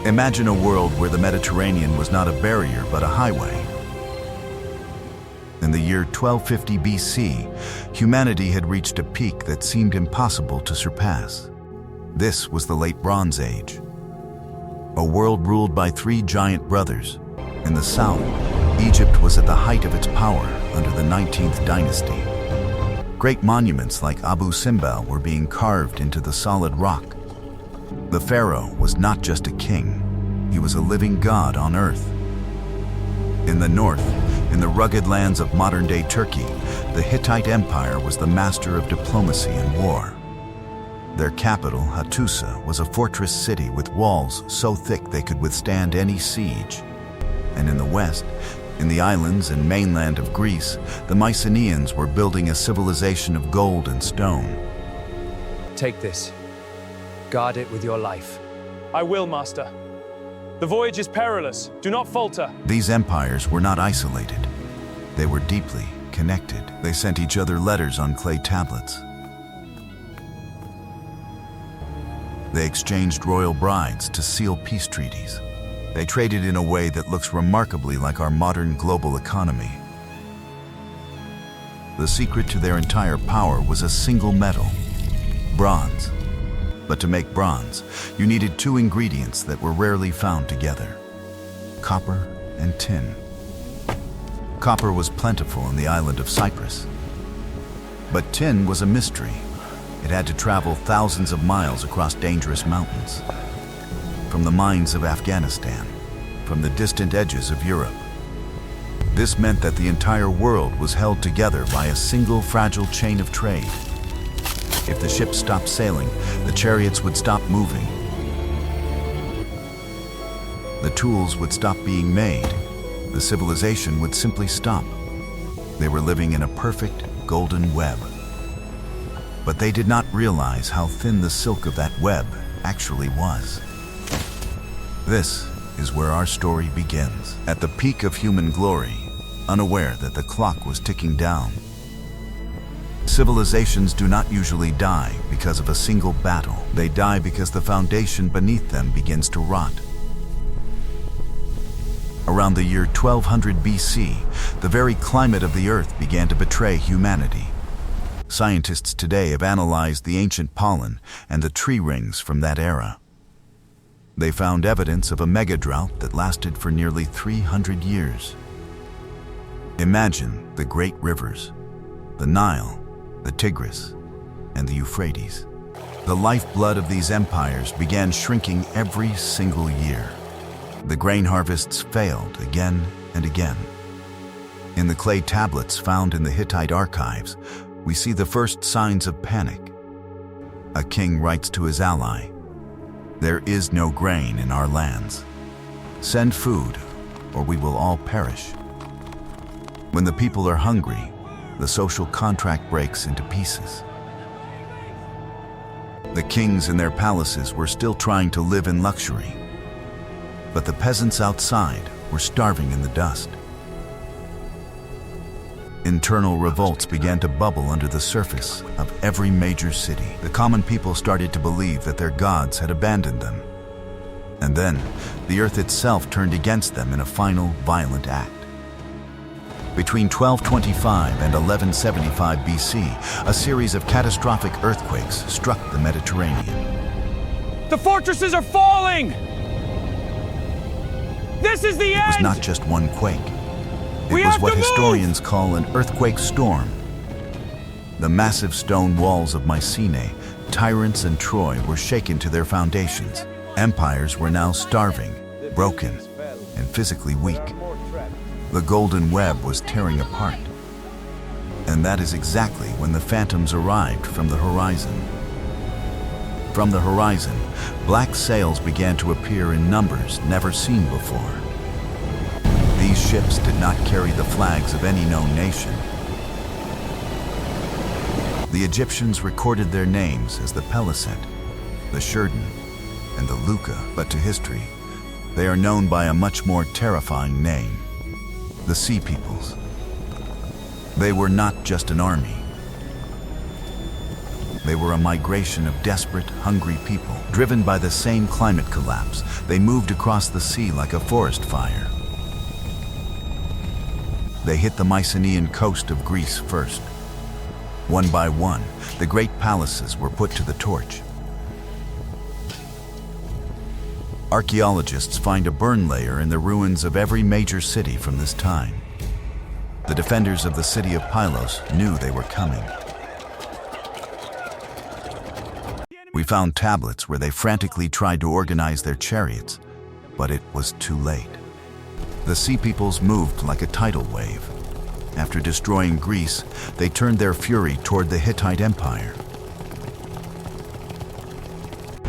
Imagine a world where the Mediterranean was not a barrier but a highway. In the year 1250 BC, humanity had reached a peak that seemed impossible to surpass. This was the Late Bronze Age, a world ruled by three giant brothers. In the south, Egypt was at the height of its power under the 19th dynasty. Great monuments like Abu Simbel were being carved into the solid rock. The pharaoh was not just a king, he was a living god on earth. In the north, in the rugged lands of modern-day Turkey, the Hittite Empire was the master of diplomacy and war. Their capital, Hattusa, was a fortress city with walls so thick they could withstand any siege. And in the west, in the islands and mainland of Greece, the Mycenaeans were building a civilization of gold and stone. Take this. Guard it with your life. I will, Master. The voyage is perilous. Do not falter. These empires were not isolated. They were deeply connected. They sent each other letters on clay tablets. They exchanged royal brides to seal peace treaties. They traded in a way that looks remarkably like our modern global economy. The secret to their entire power was a single metal, bronze. But to make bronze, you needed two ingredients that were rarely found together: copper and tin. Copper was plentiful in the island of Cyprus. But tin was a mystery. It had to travel thousands of miles across dangerous mountains. From the mines of Afghanistan, from the distant edges of Europe. This meant that the entire world was held together by a single fragile chain of trade. If the ships stopped sailing, the chariots would stop moving. The tools would stop being made. The civilization would simply stop. They were living in a perfect golden web. But they did not realize how thin the silk of that web actually was. This is where our story begins. At the peak of human glory, unaware that the clock was ticking down. Civilizations do not usually die because of a single battle. They die because the foundation beneath them begins to rot. Around the year 1200 BC, the very climate of the Earth began to betray humanity. Scientists today have analyzed the ancient pollen and the tree rings from that era. They found evidence of a mega-drought that lasted for nearly 300 years. Imagine the great rivers, the Nile, the Tigris, and the Euphrates. The lifeblood of these empires began shrinking every single year. The grain harvests failed again and again. In the clay tablets found in the Hittite archives, we see the first signs of panic. A king writes to his ally, "There is no grain in our lands. Send food, or we will all perish." When the people are hungry, the social contract breaks into pieces. The kings in their palaces were still trying to live in luxury, but the peasants outside were starving in the dust. Internal revolts began to bubble under the surface of every major city. The common people started to believe that their gods had abandoned them. And then, the earth itself turned against them in a final violent act. Between 1225 and 1175 BC, a series of catastrophic earthquakes struck the Mediterranean. The fortresses are falling! This is the end! It was not just one quake. It We was have what to move! historians call an earthquake storm. The massive stone walls of Mycenae, Tyrants and Troy were shaken to their foundations. Empires were now starving, broken, and physically weak. The golden web was tearing apart. And that is exactly when the phantoms arrived from the horizon. From the horizon, black sails began to appear in numbers never seen before. These ships did not carry the flags of any known nation. The Egyptians recorded their names as the Peliset, the Sheridan, and the Luca, but to history, they are known by a much more terrifying name: the Sea Peoples. They were not just an army. They were a migration of desperate, hungry people. Driven by the same climate collapse, they moved across the sea like a forest fire. They hit the Mycenaean coast of Greece first. One by one, the great palaces were put to the torch. Archaeologists find a burn layer in the ruins of every major city from this time. The defenders of the city of Pylos knew they were coming. We found tablets where they frantically tried to organize their chariots, but it was too late. The sea peoples moved like a tidal wave. After destroying Greece, they turned their fury toward the Hittite Empire.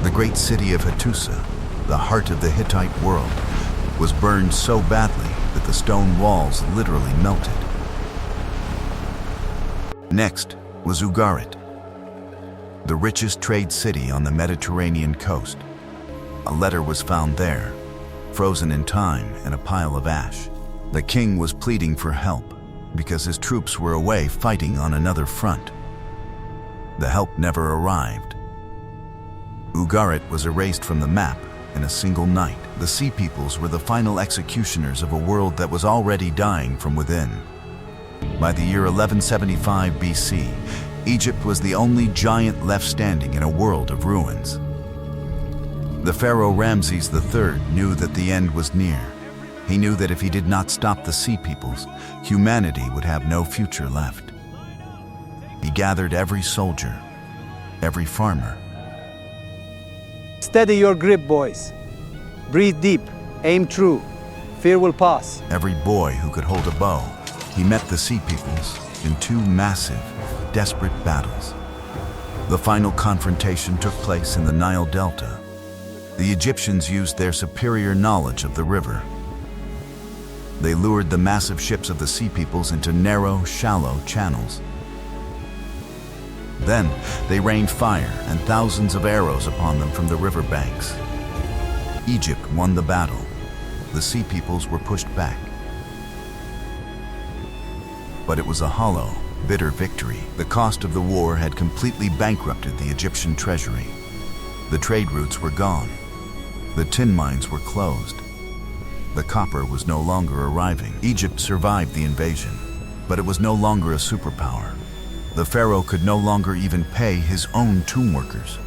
The great city of Hattusa, the heart of the Hittite world, was burned so badly that the stone walls literally melted. Next was Ugarit, the richest trade city on the Mediterranean coast. A letter was found there, frozen in time in a pile of ash. The king was pleading for help because his troops were away fighting on another front. The help never arrived. Ugarit was erased from the map in a single night. The sea peoples were the final executioners of a world that was already dying from within. By the year 1175 BC, Egypt was the only giant left standing in a world of ruins. The pharaoh Ramses III knew that the end was near. He knew that if he did not stop the sea peoples, humanity would have no future left. He gathered every soldier, every farmer. Steady your grip, boys. Breathe deep, aim true. Fear will pass. Every boy who could hold a bow. He met the sea peoples in two massive, desperate battles. The final confrontation took place in the Nile Delta. The Egyptians used their superior knowledge of the river. They lured the massive ships of the sea peoples into narrow, shallow channels. Then they rained fire and thousands of arrows upon them from the river banks. Egypt won the battle. The sea peoples were pushed back. But it was a hollow, bitter victory. The cost of the war had completely bankrupted the Egyptian treasury. The trade routes were gone. The tin mines were closed. The copper was no longer arriving. Egypt survived the invasion, but it was no longer a superpower. The pharaoh could no longer even pay his own tomb workers.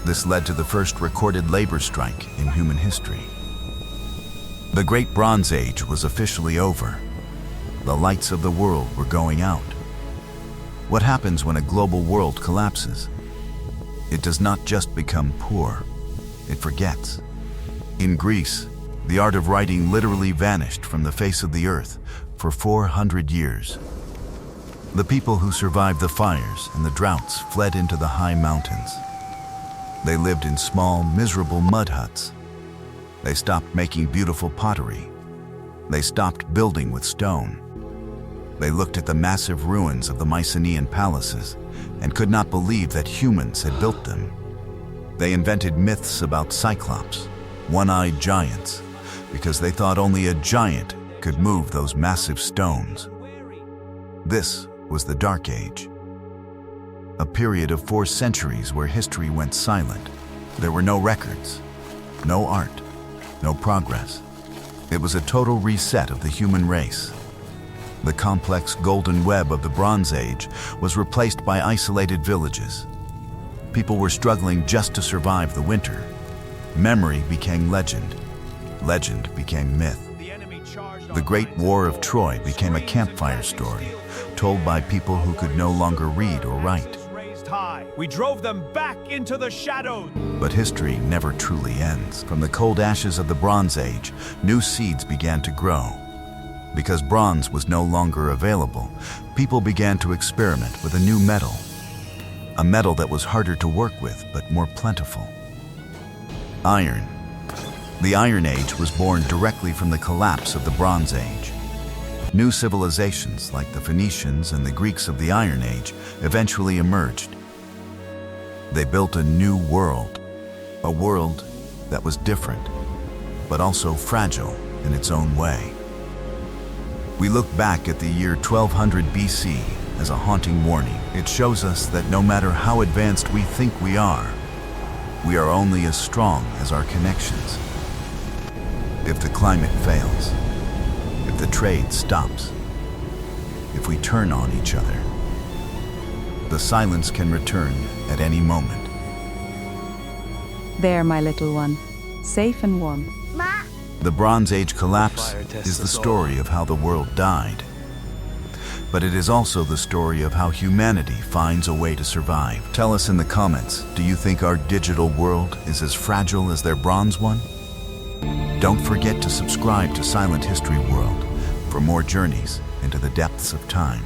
This led to the first recorded labor strike in human history. The Great Bronze Age was officially over. The lights of the world were going out. What happens when a global world collapses? It does not just become poor, it forgets. In Greece, the art of writing literally vanished from the face of the earth for 400 years. The people who survived the fires and the droughts fled into the high mountains. They lived in small, miserable mud huts. They stopped making beautiful pottery. They stopped building with stone. They looked at the massive ruins of the Mycenaean palaces and could not believe that humans had built them. They invented myths about cyclops, one-eyed giants, because they thought only a giant could move those massive stones. This was the Dark Age, a period of 4 centuries where history went silent. There were no records, no art, no progress. It was a total reset of the human race. The complex golden web of the Bronze Age was replaced by isolated villages. People were struggling just to survive the winter. Memory became legend. Legend became myth. The Great War of Troy became a campfire story, told by people who could no longer read or write. We drove them back into the shadows. But history never truly ends. From the cold ashes of the Bronze Age, new seeds began to grow. Because bronze was no longer available, people began to experiment with a new metal. A metal that was harder to work with, but more plentiful. Iron. The Iron Age was born directly from the collapse of the Bronze Age. New civilizations, like the Phoenicians and the Greeks of the Iron Age, eventually emerged. They built a new world, a world that was different, but also fragile in its own way. We look back at the year 1200 BC as a haunting warning. It shows us that no matter how advanced we think we are only as strong as our connections. If the climate fails, if the trade stops, if we turn on each other, the silence can return at any moment. There, my little one, safe and warm. The Bronze Age collapse Fire tests is the us all. story of how the world died. But it is also the story of how humanity finds a way to survive. Tell us in the comments, do you think our digital world is as fragile as their bronze one? Don't forget to subscribe to Silent History World for more journeys into the depths of time.